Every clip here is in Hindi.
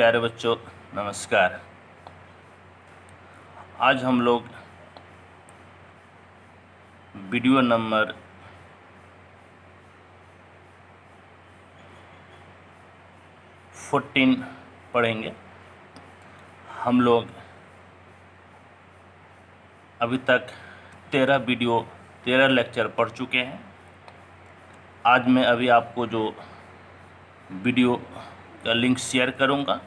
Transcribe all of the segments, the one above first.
प्यारे बच्चों, नमस्कार। आज हम लोग वीडियो नंबर 14 पढ़ेंगे। हम लोग अभी तक 13 लेक्चर पढ़ चुके हैं। आज मैं अभी आपको जो वीडियो का लिंक शेयर करूंगा,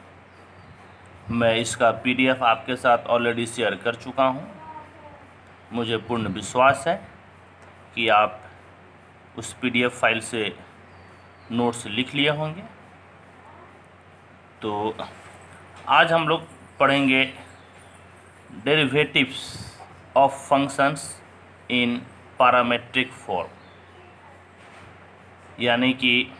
मैं इसका PDF आपके साथ ऑलरेडी शेयर कर चुका हूं। मुझे पूर्ण विश्वास है कि आप उस PDF फाइल से नोट्स लिख लिए होंगे। तो आज हम लोग पढ़ेंगे derivatives of functions in parametric form, यानी कि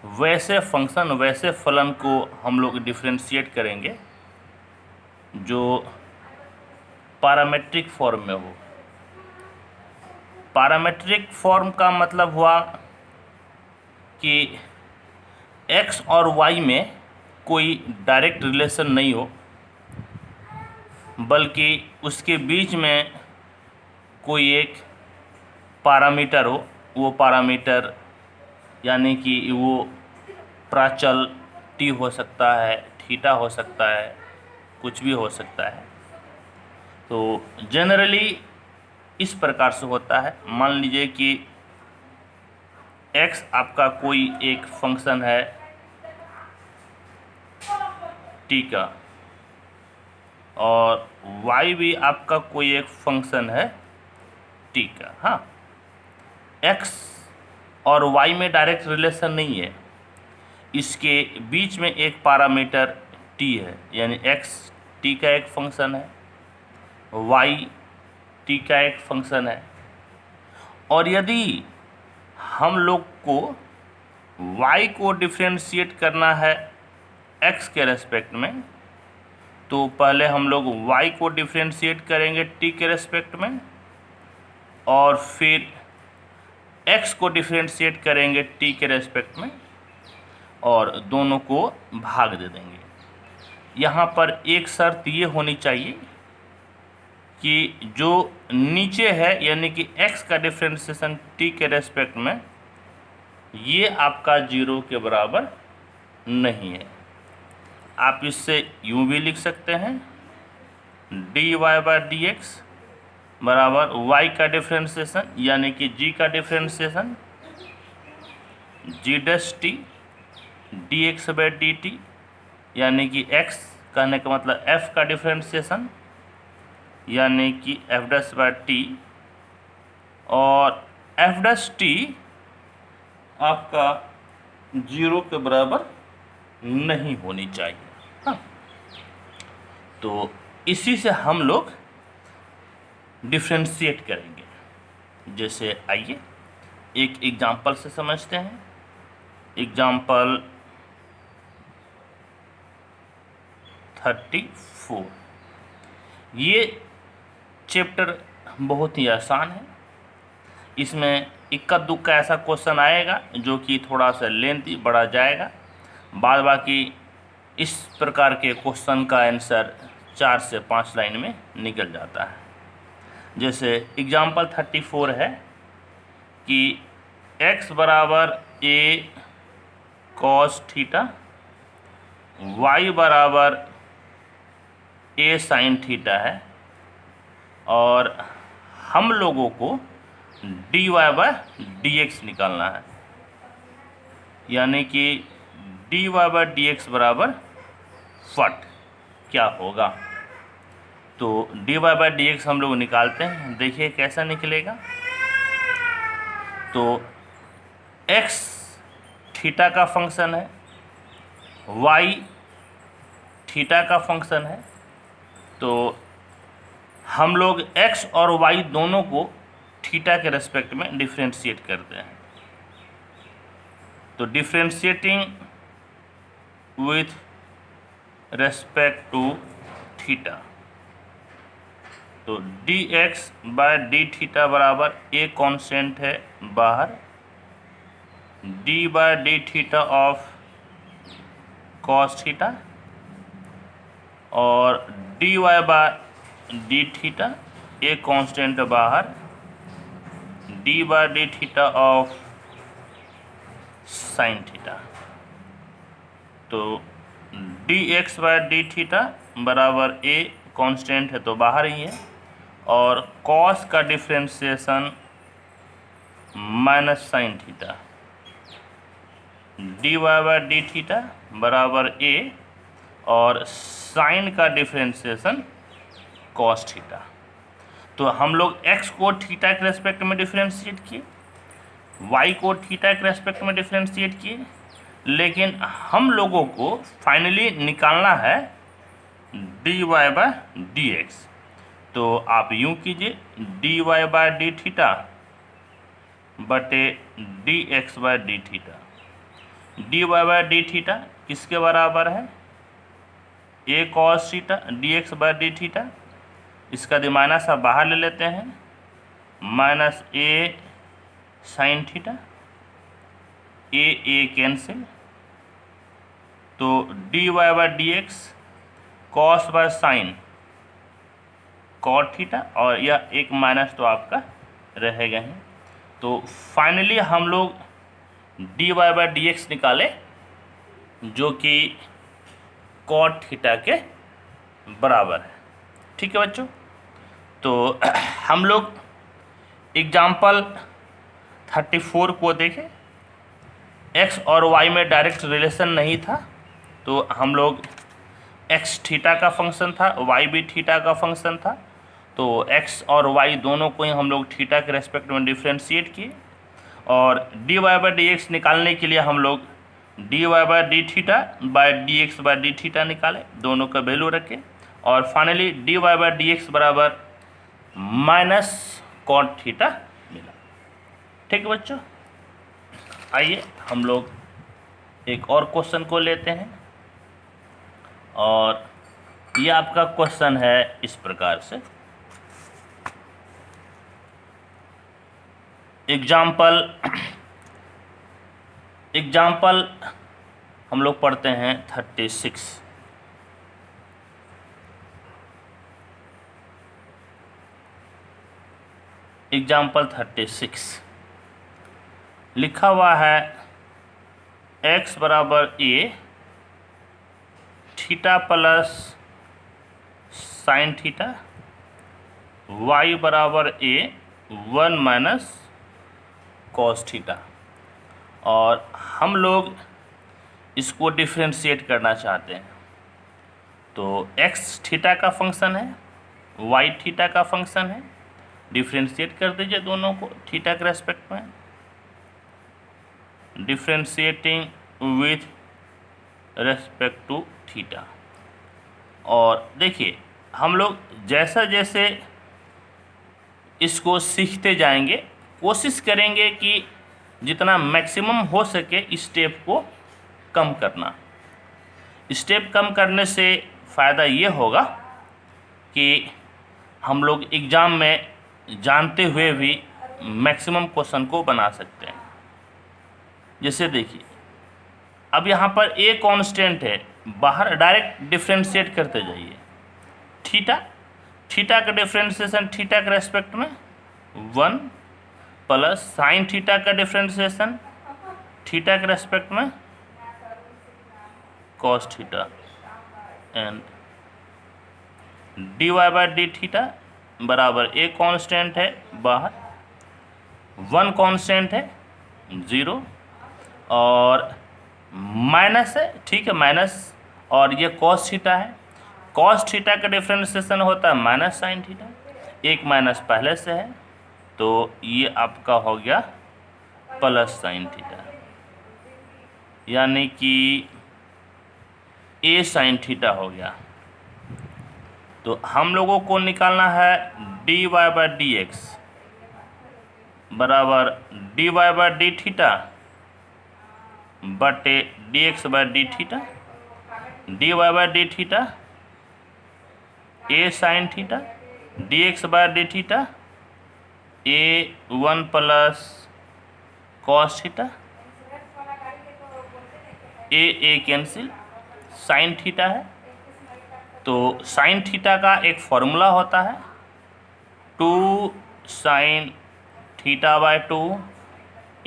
वैसे फंक्शन, वैसे फलन को हम लोग डिफरेंशिएट करेंगे जो पैरामीट्रिक फॉर्म में हो। पैरामीट्रिक फॉर्म का मतलब हुआ कि x और y में कोई डायरेक्ट रिलेशन नहीं हो, बल्कि उसके बीच में कोई एक पैरामीटर हो। वो पैरामीटर यानी कि वो प्राचल t हो सकता है, थीटा हो सकता है, कुछ भी हो सकता है। तो जनरली इस प्रकार से होता है। मान लीजिए कि x आपका कोई एक फंक्शन है t का, और y भी आपका कोई एक फंक्शन है t का। हाँ, x और y में डायरेक्ट रिलेशन नहीं है, इसके बीच में एक पैरामीटर t है, यानी x t का एक फंक्शन है, y t का एक फंक्शन है। और यदि हम लोग को y को डिफरेंशिएट करना है x के रेस्पेक्ट में, तो पहले हम लोग y को डिफरेंशिएट करेंगे t के रेस्पेक्ट में, और फिर x को डिफरेंशिएट करेंगे t के रेस्पेक्ट में, और दोनों को भाग दे देंगे। यहाँ पर एक शर्त ये होनी चाहिए कि जो नीचे है, यानी कि x का डिफरेंशिएशन t के रेस्पेक्ट में, ये आपका 0 के बराबर नहीं है। आप इससे यूँ भी लिख सकते हैं, dy/dx बराबर y का डिफरेंशिएशन यानी कि g का डिफरेंशिएशन g' dx/dt, यानी कि x कहने का मतलब f का डिफरेंशिएशन यानी कि f'/t, और f' आपका 0 के बराबर नहीं होनी चाहिए। हाँ, तो इसी से हम लोग डिफरेंशिएट करेंगे। जैसे आइए एक एग्जाम्पल से समझते हैं। एग्जाम्पल 34। ये चैप्टर बहुत ही आसान है। इसमें इक्का दुक्का ऐसा क्वेश्चन आएगा जो कि थोड़ा सा लेंथी बढ़ा जाएगा। बाद बाकी इस प्रकार के क्वेश्चन का आंसर 4 से 5 लाइन में निकल जाता है। जैसे एग्जाम्पल 34 है कि x बराबर a cos थीटा, y बराबर a sin थीटा है, और हम लोगों को dy/dx निकालना है, यानी कि dy/dx बराबर फट क्या होगा। तो dy/dx हम लोग निकालते हैं, देखिए कैसा निकलेगा। तो x थीटा का फंक्शन है, y थीटा का फंक्शन है, तो हम लोग x और y दोनों को थीटा के रेस्पेक्ट में डिफरेंशिएट करते हैं। तो differentiating with respect to theta, तो dx/d बराबर a कांस्टेंट है बाहर, d/d ऑफ कॉस थीटा और D Y by D theta, A constant बाहर, D by D theta of sine theta. तो D X by D theta बराबर ए कांस्टेंट है तो बाहर ही है, और कॉस का differentiation minus sine theta, D Y by D theta बराबर ए, और साइन का डिफ्रेंशिएशन कॉस थीटा। तो हम लोग x को थीटा के रेस्पेक्ट में डिफ्रेंशिएट किए, y को थीटा के रेस्पेक्ट में डिफ्रेंशिएट किए, लेकिन हम लोगों को फाइनली निकालना है D Y by D X. तो आप यूँ कीजिए, D Y by D theta बटे D X by D theta. D Y by D theta किसके बराबर है? A cos theta D X by D theta. इसका माइनस आप बाहर ले लेते हैं, minus A sine theta, A cancel, तो D Y by D X cos by sine cot theta, और यह एक माइनस तो आपका रहेगा ही। तो फाइनली हम लोग D Y by D X निकाले जो कि कॉट थीटा के बराबर है। ठीक है बच्चों, तो हम लोग एग्जाम्पल 34 को देखें। एक्स और वाई में डायरेक्ट रिलेशन नहीं था, तो हम लोग एक्स थीटा का फंक्शन था, वाई भी थीटा का फंक्शन था, तो एक्स और वाई दोनों को ही हम लोग थीटा के रेस्पेक्ट में डिफ्रेंशिएट किए, और D Y by D X निकालने के लिए हम लोग D Y by D theta by D X by D theta निकाले, दोनों का वैल्यू रखे, और finally D Y by D X बराबर माइनस कॉट थीटा मिला। ठीक है बच्चों, आइए हम लोग एक और क्वेश्चन को लेते हैं, और ये आपका क्वेश्चन है इस प्रकार से। एग्जाम्पल हम लोग पढ़ते हैं 36। एग्जाम्पल 36 लिखा हुआ है, x बराबर a theta plus sine theta, y बराबर a 1 माइनस कॉस थीटा, और हम लोग इसको डिफ्रेंशिएट करना चाहते हैं। तो x थीटा का फंक्शन है, y थीटा का फंक्शन है, डिफ्रेंशिएट कर दीजिए दोनों को थीटा के रेस्पेक्ट में, differentiating with respect to theta. और देखिए हम लोग जैसा जैसे इसको सीखते जाएंगे, कोशिश करेंगे कि जितना मैक्सिमम हो सके स्टेप को कम करना। स्टेप कम करने से फ़ायदा ये होगा कि हम लोग एग्ज़ाम में जानते हुए भी मैक्सिमम क्वेश्चन को बना सकते हैं। जैसे देखिए, अब यहाँ पर ए कांस्टेंट है, बाहर डायरेक्ट डिफ्रेंशिएट करते जाइए। थीटा का डिफ्रेंशिएशन थीटा के रेस्पेक्ट में 1 प्लस साइन थीटा का डिफ्रेंशिएशन थीटा के रेस्पेक्ट में cos theta, and D Y by D theta बराबर ए कांस्टेंट है बाहर, 1 कांस्टेंट है 0, और माइनस है, ठीक है माइनस, और ये कॉस थीटा है। कॉस थीटा का डिफ्रेंशिएशन होता है माइनस साइन थीटा, एक माइनस पहले से है, तो ये आपका हो गया प्लस साइन थीटा, यानी कि ए साइन थीटा हो गया। तो हम लोगों को निकालना है D Y by D X बराबर D Y by D theta बटे D X by D theta, D Y by D theta A sine theta, D X by D theta A 1 plus cos theta, A cancel, sine theta है। तो साइन थीटा का एक फॉर्मूला होता है 2 sine theta by 2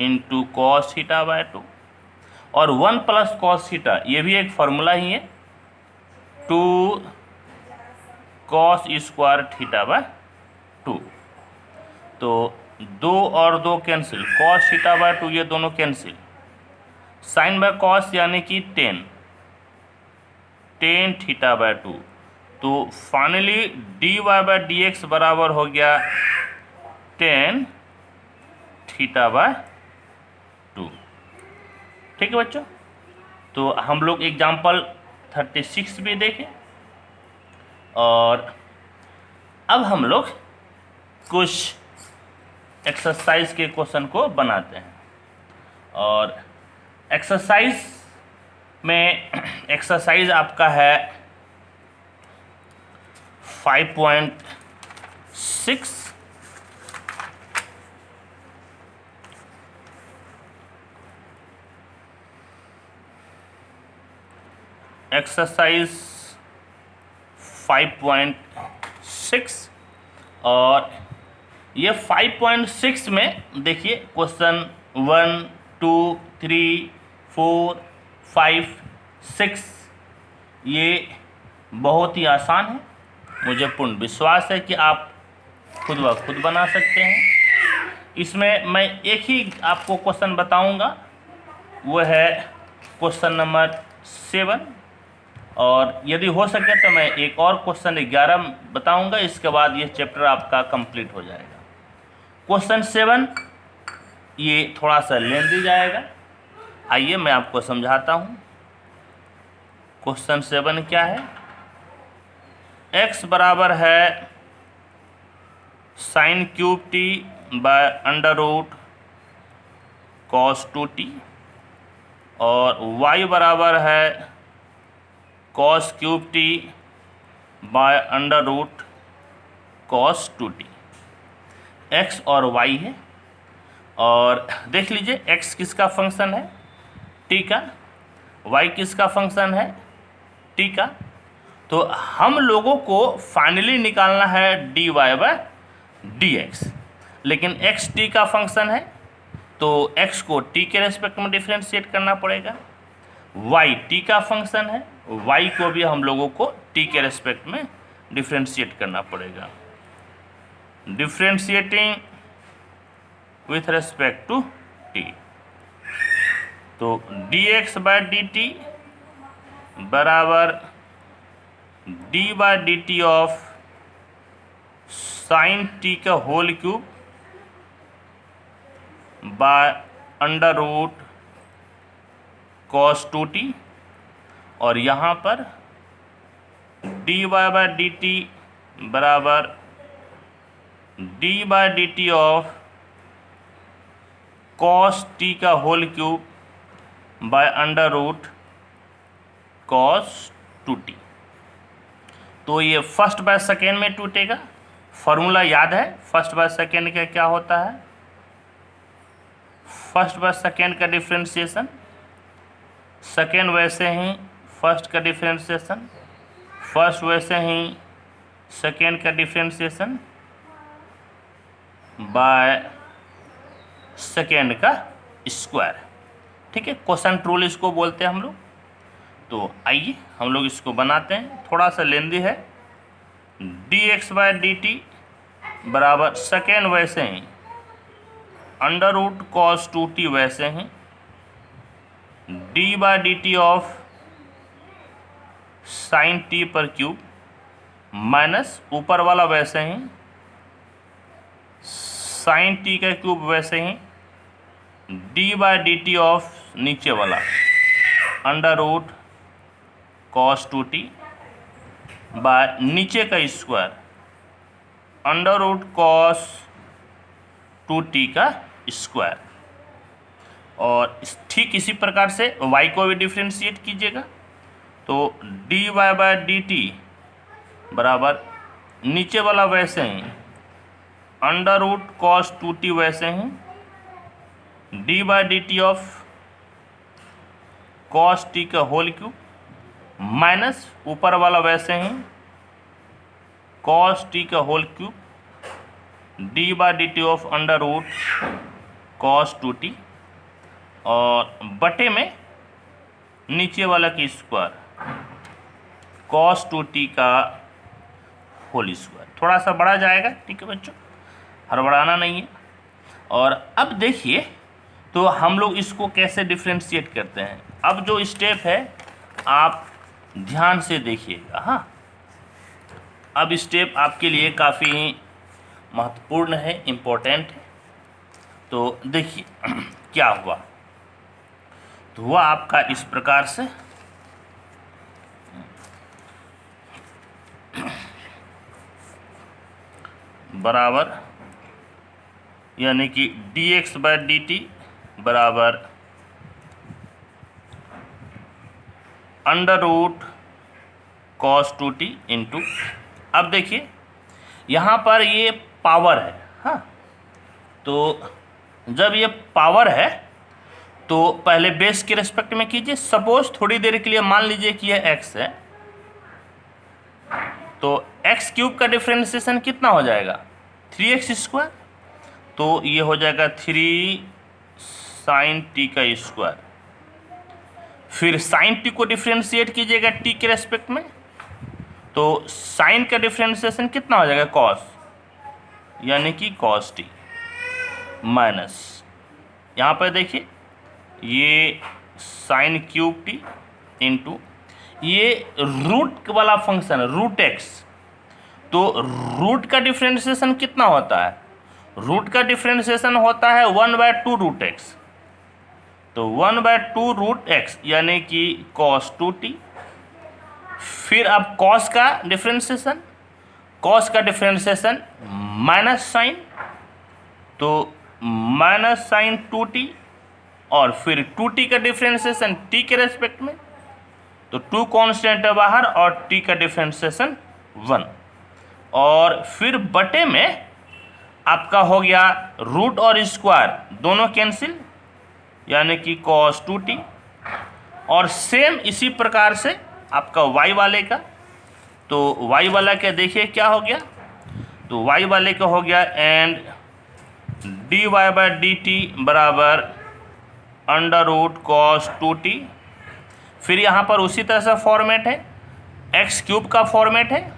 into cos theta by 2, और 1 प्लस कॉस थीटा ये भी एक फॉर्मूला ही है 2 कॉस स्क्वायर थीटा बाय 2। तो 2 और 2 कैंसिल, कॉस थीटा बाय 2 ये दोनों कैंसिल, साइन बाय कॉस यानी कि 10 थीटा बाय 2। तो finally D Y by D X बराबर हो गया 10 थीटा बाय 2। ठीक है बच्चों, तो हम लोग एग्जाम्पल 36 भी देखें, और अब हम लोग कुछ एक्सरसाइज के क्वेश्चन को बनाते हैं। और एक्सरसाइज में एक्सरसाइज आपका है 5.6। एक्सरसाइज 5.6, और ये 5.6 में देखिए क्वेश्चन 1 2 3 4 5 6 ये बहुत ही आसान है। मुझे पूर्ण विश्वास है कि आप खुद ब खुद बना सकते हैं। इसमें मैं एक ही आपको क्वेश्चन बताऊंगा, वो है क्वेश्चन नंबर 7, और यदि हो सके तो मैं एक और क्वेश्चन 11 बताऊंगा। इसके बाद ये चैप्टर आपका कंप्लीट हो जाएगा। क्वेश्चन 7 ये थोड़ा सा लेंदी जाएगा, आइए मैं आपको समझाता हूँ। क्वेश्चन 7 क्या है, x बराबर है sine cube T by under root cos 2t, और y बराबर है cos cube T by under root cos 2t। x और y है, और देख लीजिए x किसका फंक्शन है, t का, y किसका फंक्शन है, t का। तो हम लोगों को फाइनली निकालना है dy बाय dx, लेकिन x t का फंक्शन है तो x को t के रेस्पेक्ट में डिफ्रेंशिएट करना पड़ेगा। y t का फंक्शन है, y को भी हम लोगों को t के रेस्पेक्ट में डिफ्रेंशिएट करना पड़ेगा। Differentiating with respect to t, तो dx बाय dt बराबर d by dt of sine t का whole cube by under root cos 2t, और यहाँ पर dy बाय dt बराबर d by dt of cos t का whole cube by under root cos 2t। तो ये फर्स्ट बाय सेकेंड में टूटेगा। फॉर्मूला याद है फर्स्ट बाय सेकेंड का क्या होता है, फर्स्ट बाय सेकेंड का डिफ्रेंशिएशन, सेकेंड वैसे ही फर्स्ट का डिफ्रेंशिएशन, फर्स्ट वैसे ही सेकेंड का डिफ्रेंशिएशन बाय सेकेंड का स्क्वायर। ठीक है, क्वेश्चन रूल इसको बोलते हैं हम लोग। तो आइए हम लोग इसको बनाते हैं, थोड़ा सा लेंदी है। dx बाय dt बराबर सेकेंड वैसे ही अंडर रूट कॉस 2t वैसे ही d by dt of sine t पर क्यूब माइनस ऊपर वाला वैसे ही साइन t का क्यूब वैसे ही d बाय dt ऑफ नीचे वाला under root cos 2t bye नीचे का square under root cos 2t का स्क्वायर। और ठीक इसी प्रकार से y को भी डिफ्रेंशिएट कीजिएगा। तो dy बाय dt बराबर नीचे वाला वैसे ही अंडर रूट कॉस 2t वैसे ही d by dt of cos t का होल क्यूब माइनस ऊपर वाला वैसे ही cos t का whole cube d/dt of under root cos 2t और बटे में नीचे वाला की स्क्वायर cos 2t का होल स्क्वायर। थोड़ा सा बढ़ा जाएगा, ठीक है बच्चों, हड़बड़ाना नहीं है। और अब देखिए तो हम लोग इसको कैसे डिफ्रेंशिएट करते हैं। अब जो स्टेप है आप ध्यान से देखिएगा। हाँ, अब स्टेप आपके लिए काफ़ी महत्वपूर्ण है, इम्पोर्टेंट है। तो देखिए क्या हुआ, तो हुआ आपका इस प्रकार से, बराबर यानी कि dx/dt बराबर under root cos 2t into, अब देखिए यहाँ पर ये पावर है। हाँ, तो जब ये पावर है तो पहले बेस के रेस्पेक्ट में कीजिए। सपोज थोड़ी देर के लिए मान लीजिए कि यह x है, तो x क्यूब का डिफ्रेंशिएशन कितना हो जाएगा 3x², तो ये हो जाएगा 3 sin t का स्क्वायर। फिर sin t को डिफ्रेंशिएट कीजिएगा t के रेस्पेक्ट में, तो sin का डिफ्रेंशिएशन कितना हो जाएगा cos, यानी कि cos t माइनस, यहाँ पर देखिए ये sin क्यूब t इंटू ये रूट वाला फंक्शन रूट x, तो रूट का डिफ्रेंशिएशन कितना होता है, रूट का डिफ्रेंशिएशन होता है 1/2 रूट x, तो 1/2 रूट x यानी कि cos 2t। फिर अब cos का डिफ्रेंशिएशन, cos का डिफ्रेंशिएशन माइनस साइन, तो माइनस साइन 2t, और फिर 2t का डिफ्रेंशिएशन t के रेस्पेक्ट में, तो 2 कांस्टेंट है बाहर और t का डिफ्रेंशिएशन 1, और फिर बटे में आपका हो गया रूट और स्क्वायर दोनों कैंसिल, यानी कि cos 2t। और सेम इसी प्रकार से आपका y वाले का, तो y वाला का देखिए क्या हो गया, तो y वाले का हो गया एंड dy/dt बराबर अंडर रूट cos 2t। फिर यहाँ पर उसी तरह से फॉर्मेट है, एक्स क्यूब का फॉर्मेट है,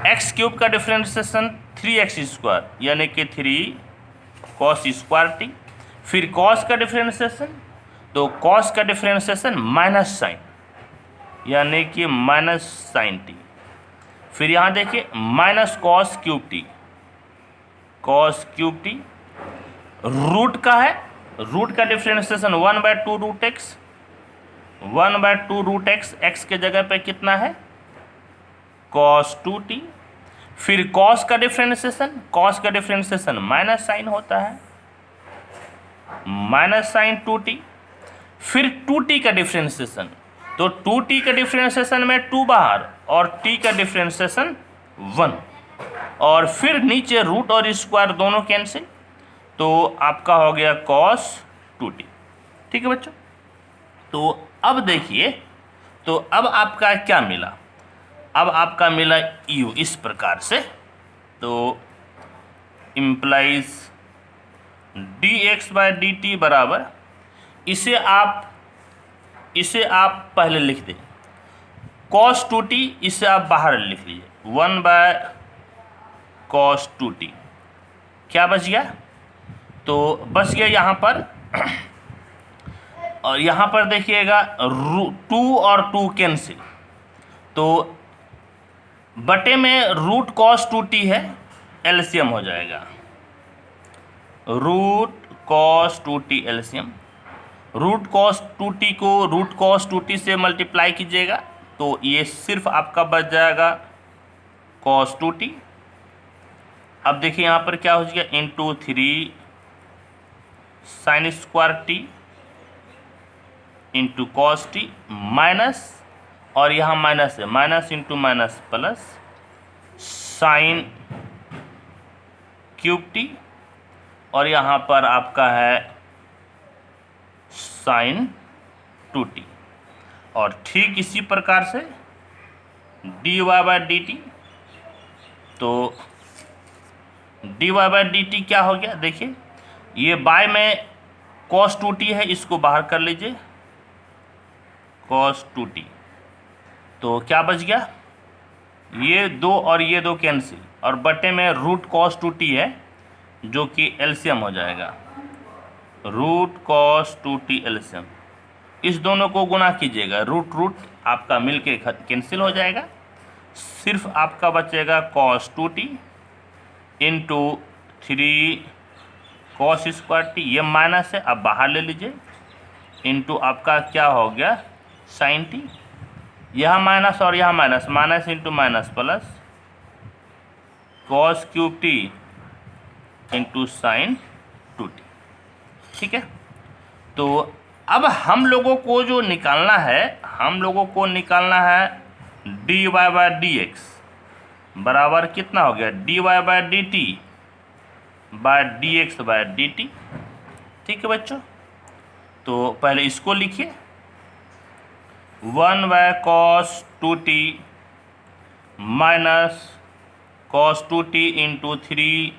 एक्स क्यूब का डिफ्रेंशिएशन 3x² यानी कि 3 cos स्क्वायर t। फिर cos का डिफ्रेंशिएशन, तो cos का डिफ्रेंशिएशन माइनस साइन यानी कि माइनस साइन t। फिर यहाँ देखिए minus cos cube t, cos cube t root का है, रूट का differentiation 1/2 root x, 1/2 root x, x के जगह पे कितना है cos 2t। फिर cos का डिफ्रेंशिएशन, cos का डिफ्रेंशिएशन माइनस साइन होता है, माइनस साइन 2t। फिर 2t का डिफ्रेंशिएशन, तो 2t का डिफ्रेंशिएशन में 2 बाहर और t का डिफ्रेंशिएशन 1, और फिर नीचे रूट और स्क्वायर दोनों कैंसिल, तो आपका हो गया cos 2t। ठीक है बच्चों, तो अब देखिए, तो अब आपका क्या मिला, अब आपका मिला u इस प्रकार से, तो इम्प्लाइज dx/dt बराबर, इसे आप पहले लिख दें cos 2t, इसे आप बाहर लिख लीजिए 1/cos 2t। क्या बच गया, तो बच गया यहाँ पर, और यहाँ पर देखिएगा 2 और 2 कैंसिल, तो बटे में रूट cos 2t है, एलसीएम हो जाएगा root cos 2t LCM. Root cos 2t को रूट cos 2t से मल्टीप्लाई कीजिएगा, तो ये सिर्फ आपका बच जाएगा cos 2t। अब देखिए यहाँ पर क्या हो जाएगा, into 3 sine square t into cos T minus, और यहाँ माइनस है, minus into minus plus sine cube T, और यहाँ पर आपका है साइन 2t। और ठीक इसी प्रकार से D Y by D T. तो D Y by D T क्या हो गया, देखिए ये बाय में cos 2t है, इसको बाहर कर लीजिए cos 2t। तो क्या बच गया, ये दो और ये दो कैंसिल, और बटे में रूट cos 2t है जो कि एलसीएम हो जाएगा, रूट cos 2t एलसीएम। इस दोनों को गुना कीजिएगा, रूट रूट आपका मिल के कैंसिल हो जाएगा, सिर्फ आपका बचेगा cos 2t into 3 cos square T, ये माइनस है अब बाहर ले लीजिए, इंटू आपका क्या हो गया साइन टी, यहाँ माइनस और यहाँ minus, minus into minus plus cos cube T into sine 2t। ठीक है, तो अब हम लोगों को जो निकालना है, हम लोगों को निकालना है D Y by D X बराबर कितना हो गया, D Y by D T by D X by D T. ठीक है बच्चों, तो पहले इसको लिखिए, 1 bye cos 2t minus cos 2t into 3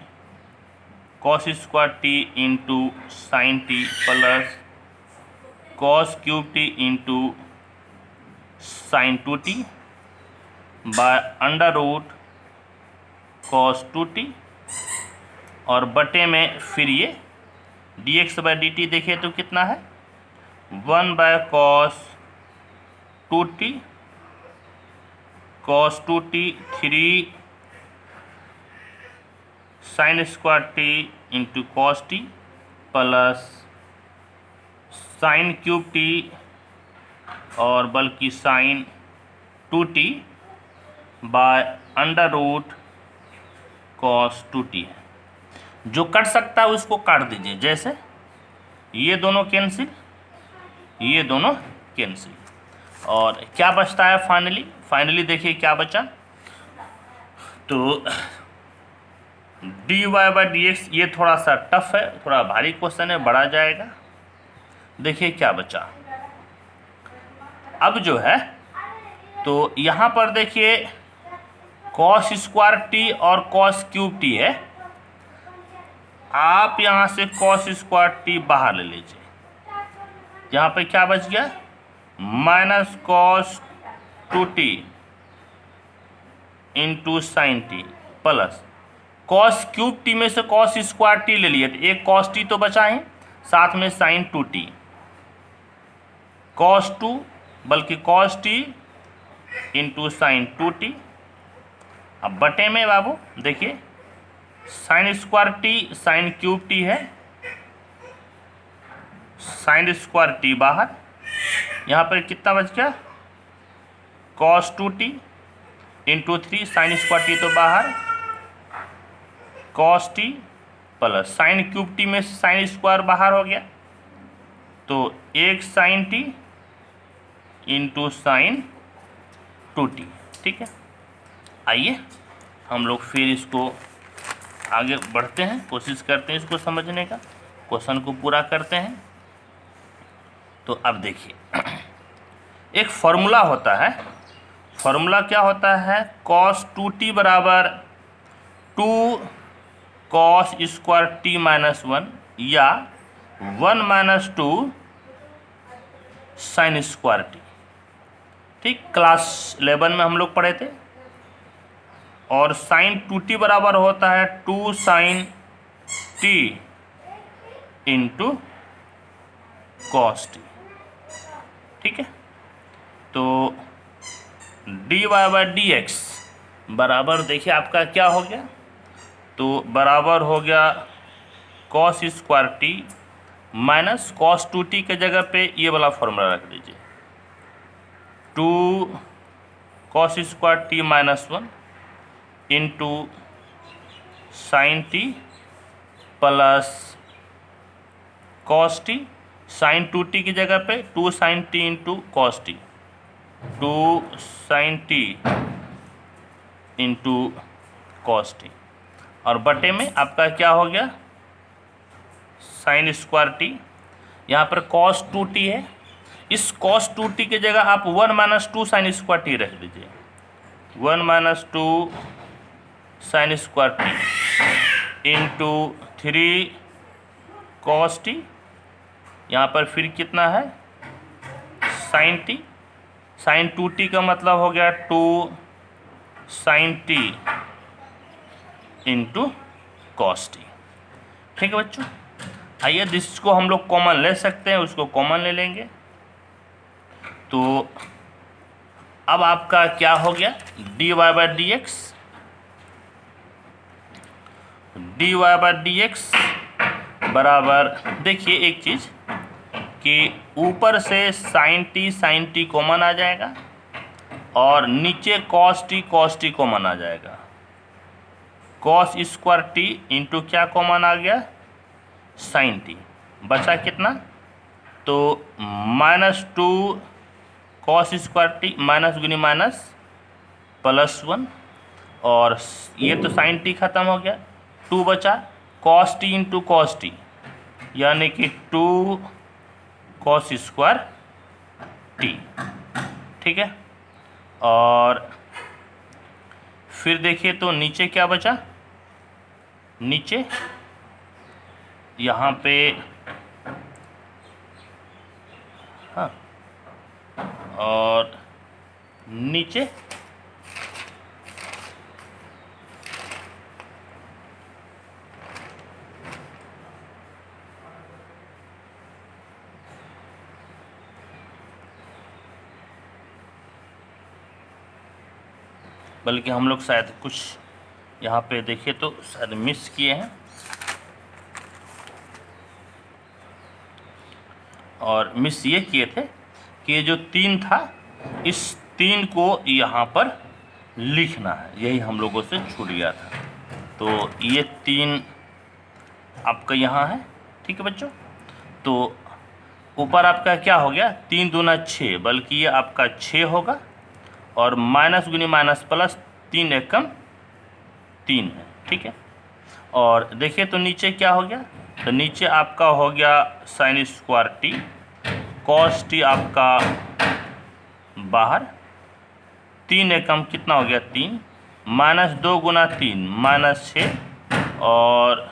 cos square T into sine T plus cos cube T into sine 2t by under root cos 2t, और बटे में फिर ये dx बाई डी टी देखिए तो कितना है, 1 bye cos 2t cos 2t 3 sine square T into cos T plus sine cube T और बल्कि sine 2t by under root cos 2t है। जो कट सकता है उसको काट दीजिए, जैसे ये दोनों कैंसिल, ये दोनों कैंसिल, और क्या बचता है फाइनली देखिए क्या बचा, तो D Y by D X, ये थोड़ा सा टफ है, थोड़ा भारी क्वेश्चन है, बढ़ा जाएगा। देखिए क्या बचा अब जो है, तो यहाँ पर देखिए cos स्क्वायर टी और cos क्यूब टी है, आप यहाँ से cos स्क्वायर टी बाहर ले लीजिए, यहाँ पे क्या बच गया minus cos 2t into sine T plus cos cube T में से cos स्क्वायर टी ले लिए, तो एक cos टी तो बचा ही, साथ में साइन 2t cos 2 बल्कि cos t into sine 2t। अब बटे में बाबू देखिए sign square T sine cube T है, साइन स्क्वायर टी बाहर, यहाँ पर कितना बच गया cos 2t into 3 sine square T तो बाहर, cos t plus sine cube T में साइन स्क्वायर बाहर हो गया, तो एक sine T into sine 2t। ठीक है, आइए हम लोग फिर इसको आगे बढ़ते हैं, कोशिश करते हैं इसको समझने का, क्वेश्चन को पूरा करते हैं। तो अब देखिए एक फॉर्मूला होता है, फॉर्मूला क्या होता है, cos 2t बराबर 2 cos स्क्वायर टी माइनस 1 या 1 माइनस 2 साइन स्क्वायर टी। ठीक, क्लास 11 में हम लोग पढ़े थे। और साइन 2t बराबर होता है 2 sine t into cos T. ठीक है, तो D Y by D X बराबर देखिए आपका क्या हो गया, तो बराबर हो गया cos square T minus cos 2t के जगह पे ये वाला फॉर्मूला रख दीजिए, 2 cos square T minus 1 into sine T plus cos T, sine 2t की जगह पे 2 sine T into cos T, 2 sine T into cos T, और बटे में आपका क्या हो गया साइन स्क्वायर टी, यहाँ पर cos 2t है, इस cos 2t की जगह आप 1 माइनस 2 साइन स्क्वायर टी रख दीजिए, 1 minus 2 sine square T into 3 cos T, यहाँ पर फिर कितना है साइन टी, साइन 2t का मतलब हो गया 2 sine T into cos T. ठीक है बच्चों, आइए जिसको हम लोग कॉमन ले सकते हैं उसको कॉमन ले लेंगे। तो अब आपका क्या हो गया dy by D x, dy by D X बराबर, देखिए एक चीज़ कि ऊपर से साइन टी कॉमन आ जाएगा और नीचे कॉस टी कॉमन आ जाएगा, कॉस स्क्वायर टी इंटू क्या कॉमन आ गया साइन टी, बचा कितना, तो minus 2 cos square T minus गुनी माइनस प्लस 1, और ये तो साइन टी खत्म हो गया, 2 बचा cos T into cos T, यानी कि 2 कॉस स्क्वायर टी। ठीक है, और फिर देखिए तो नीचे क्या बचा, नीचे यहाँ पे हाँ, और नीचे बल्कि हम लोग शायद कुछ यहाँ पे देखिए तो शायद मिस किए हैं, और मिस ये किए थे कि ये जो 3 था इस 3 को यहाँ पर लिखना है, यही हम लोगों से छूट गया था। तो ये 3 आपका यहाँ है। ठीक है बच्चों, तो ऊपर आपका क्या हो गया 3 दूना 6, बल्कि ये आपका 6 होगा, और माइनस गुनी माइनस प्लस 3 एकम 3 है। ठीक है, और देखिए तो नीचे क्या हो गया, तो नीचे आपका हो गया sign square T, cos T आपका बाहर, 3 एकम कितना हो गया 3, माइनस 2 गुना 3 माइनस 6, और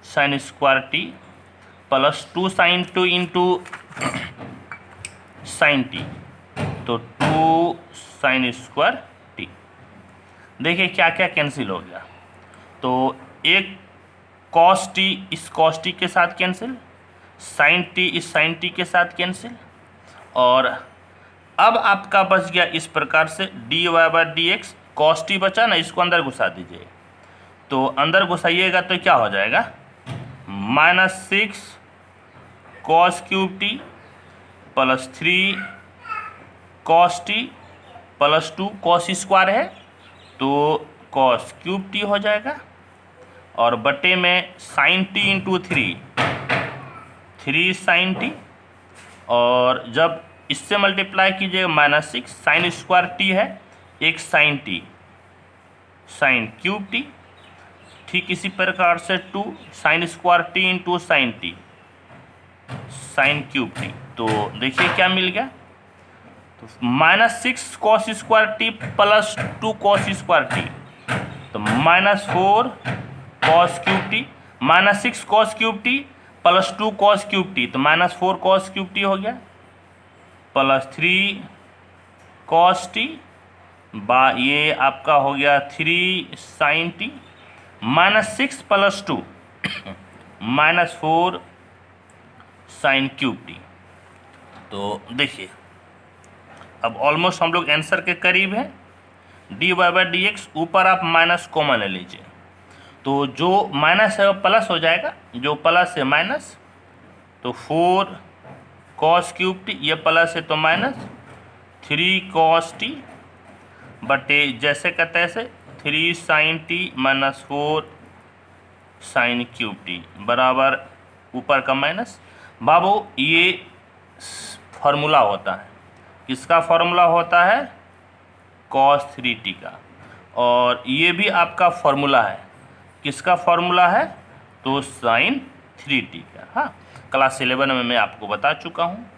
sine square T plus 2 sine 2 into sine T, तो 2 साइन स्क्वायर टी। देखिए क्या क्या कैंसिल हो गया, तो एक कॉस टी इस कॉस टी के साथ कैंसिल, साइन टी इस साइन टी के साथ कैंसिल, और अब आपका बच गया इस प्रकार से D Y by D X, cos T बचा ना, इसको अंदर घुसा दीजिए, तो अंदर घुसाइएगा तो क्या हो जाएगा -6 cos cube T plus 3 cos T plus 2 cos square है तो कॉस क्यूब टी हो जाएगा, और बटे में sine T into 3 sine T, और जब इससे मल्टीप्लाई कीजिएगा -6 साइन स्क्वायर टी है, एक sine T sine cube T, ठीक इसी प्रकार से 2 sine square T into sine T sine cube T. तो देखिए क्या मिल गया, तो -6 cos square T plus 2 cos square T, तो -4 cos cube T, -6 cos cube T plus 2 cos cube T, तो -4 कॉस क्यूब टी हो गया, प्लस 3 कॉस टी बा ये आपका हो गया 3 sine T, -6 plus 2 -4 sine cube T. तो देखिए अब ऑलमोस्ट हम लोग आंसर के करीब है। D Y by D X, ऊपर आप माइनस कॉमन ले लीजिए, तो जो माइनस है वो प्लस हो जाएगा, जो प्लस है माइनस, तो 4 कॉस क्यूब टी, ये प्लस है तो -3 कॉस टी बटे जैसे का तैसे 3 sine T -4 sine cube T बराबर ऊपर का माइनस। बाबू ये फार्मूला होता है, किसका फार्मूला होता है cos 3t का, और ये भी आपका फार्मूला है, किसका फार्मूला है तो sin 3t का। हाँ, क्लास 11 में मैं आपको बता चुका हूँ।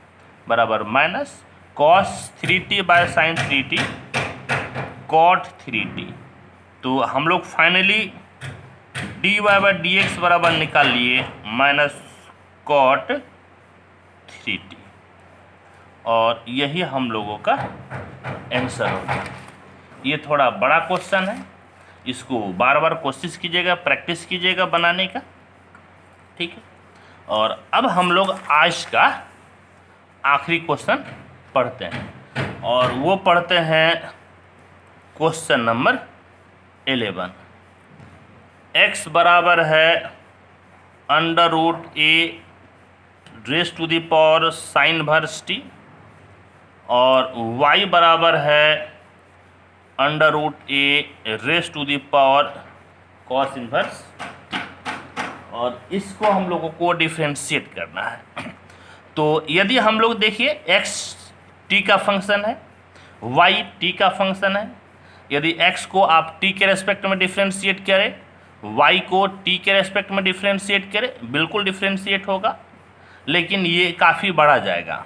बराबर minus cos 3t by sine 3t cot 3t। तो हम लोग फाइनली dy बाय dx बराबर निकाल लिए माइनस कॉट 3t, और यही हम लोगों का आंसर होगा। ये थोड़ा बड़ा क्वेश्चन है, इसको बार बार कोशिश कीजिएगा, प्रैक्टिस कीजिएगा बनाने का, ठीक है। और अब हम लोग आज का आखिरी क्वेश्चन पढ़ते हैं, और वो पढ़ते हैं क्वेश्चन नंबर 11। x बराबर है under root A raise to the power sine inverse T, और y बराबर है under root A raise to the power cos inverse, और इसको हम लोगों को डिफ्रेंशिएट करना है। तो यदि हम लोग देखिए x t का फंक्शन है, y t का फंक्शन है, यदि x को आप t के रेस्पेक्ट में डिफ्रेंशिएट करें, y को t के रेस्पेक्ट में डिफ्रेंशिएट करें, बिल्कुल डिफ्रेंशिएट होगा, लेकिन ये काफ़ी बढ़ा जाएगा।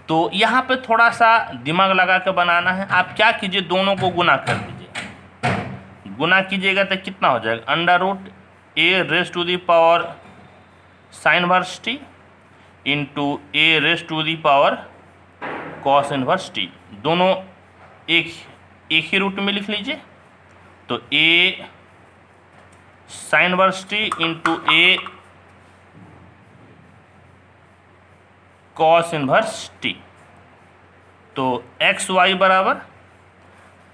तो यहाँ पे थोड़ा सा दिमाग लगा के बनाना है। आप क्या कीजिए, दोनों को गुना कर दीजिए। गुना कीजिएगा तो कितना हो जाएगा, under root A raise to the power sine inverse t into a raise to the power cos inverse t. दोनों एक ही रूट में लिख लीजिए। तो a sine inverse t into a cos inverse t. तो एक्स वाई बराबर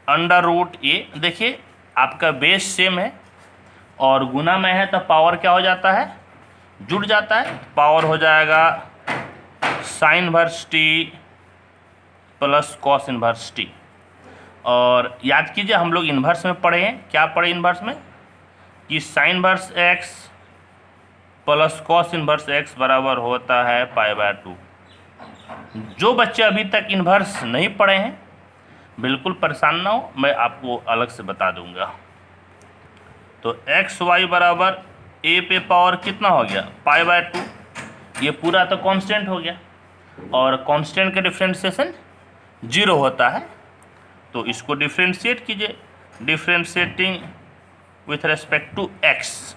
अंडर रूट ए, देखिए आपका बेस सेम है और गुना में है तो पावर क्या हो जाता है, जुड़ जाता है। पावर हो जाएगा sign inverse T plus cos inverse T. और याद कीजिए हम लोग इन्वर्स में पढ़े हैं, क्या पढ़े इन्वर्स में, कि sine inverse x plus cos inverse x बराबर होता है π/2। जो बच्चे अभी तक इन्वर्स नहीं पढ़े हैं बिल्कुल परेशान ना हो, मैं आपको अलग से बता दूंगा। तो एक्स वाई बराबर ए पे पावर कितना हो गया π/2, ये पूरा तो कांस्टेंट हो गया, और कांस्टेंट का डिफरेंशिएशन 0 होता है। तो इसको डिफरेंशिएट कीजिए, differentiating with respect to x.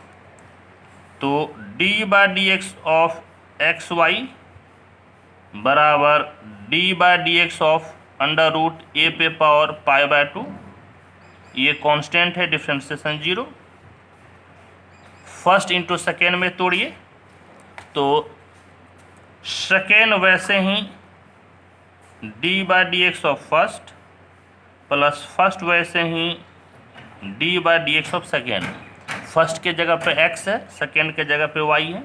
तो d/dx ऑफ एक्स वाई बराबर d/dx ऑफ अंडर रूट ए पे पावर π/2, ये कांस्टेंट है, डिफरेंशिएशन 0। फर्स्ट इंटू सेकेंड में तोड़िए, तो सेकेंड वैसे ही d/dx of first plus first वैसे ही d/dx ऑफ सेकेंड। फर्स्ट के जगह पे x है, सेकेंड के जगह पे y है,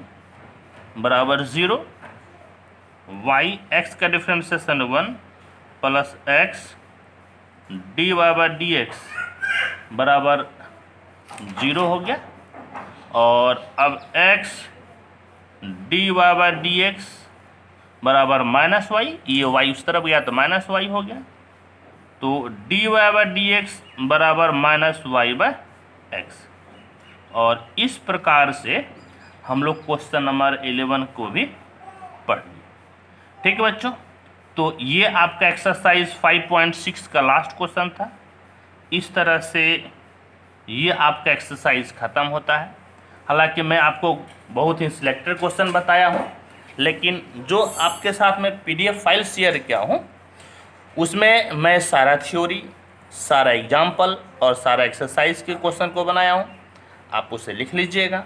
बराबर 0। y x का डिफरेंशिएशन 1 प्लस x dy/dx बराबर 0 हो गया। और अब x dy/dx बराबर माइनस वाई, ये y उस तरफ गया तो माइनस वाई हो गया। तो dy/dx बराबर माइनस y/x। और इस प्रकार से हम लोग क्वेश्चन नंबर 11 को भी पढ़ लिए। ठीक है बच्चों, तो ये आपका एक्सरसाइज 5.6 का लास्ट क्वेश्चन था। इस तरह से ये आपका एक्सरसाइज ख़त्म होता है। हालांकि मैं आपको बहुत ही सिलेक्टेड क्वेश्चन बताया हूँ, लेकिन जो आपके साथ में PDF फाइल शेयर किया हूँ उसमें मैं सारा थ्योरी, सारा एग्जाम्पल और सारा एक्सरसाइज के क्वेश्चन को बनाया हूँ। आप उसे लिख लीजिएगा,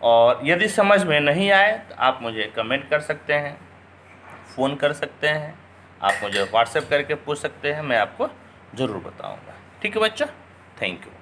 और यदि समझ में नहीं आए तो आप मुझे कमेंट कर सकते हैं, फ़ोन कर सकते हैं, आप मुझे व्हाट्सएप करके पूछ सकते हैं, मैं आपको ज़रूर बताऊँगा। ठीक है बच्चा, थैंक यू।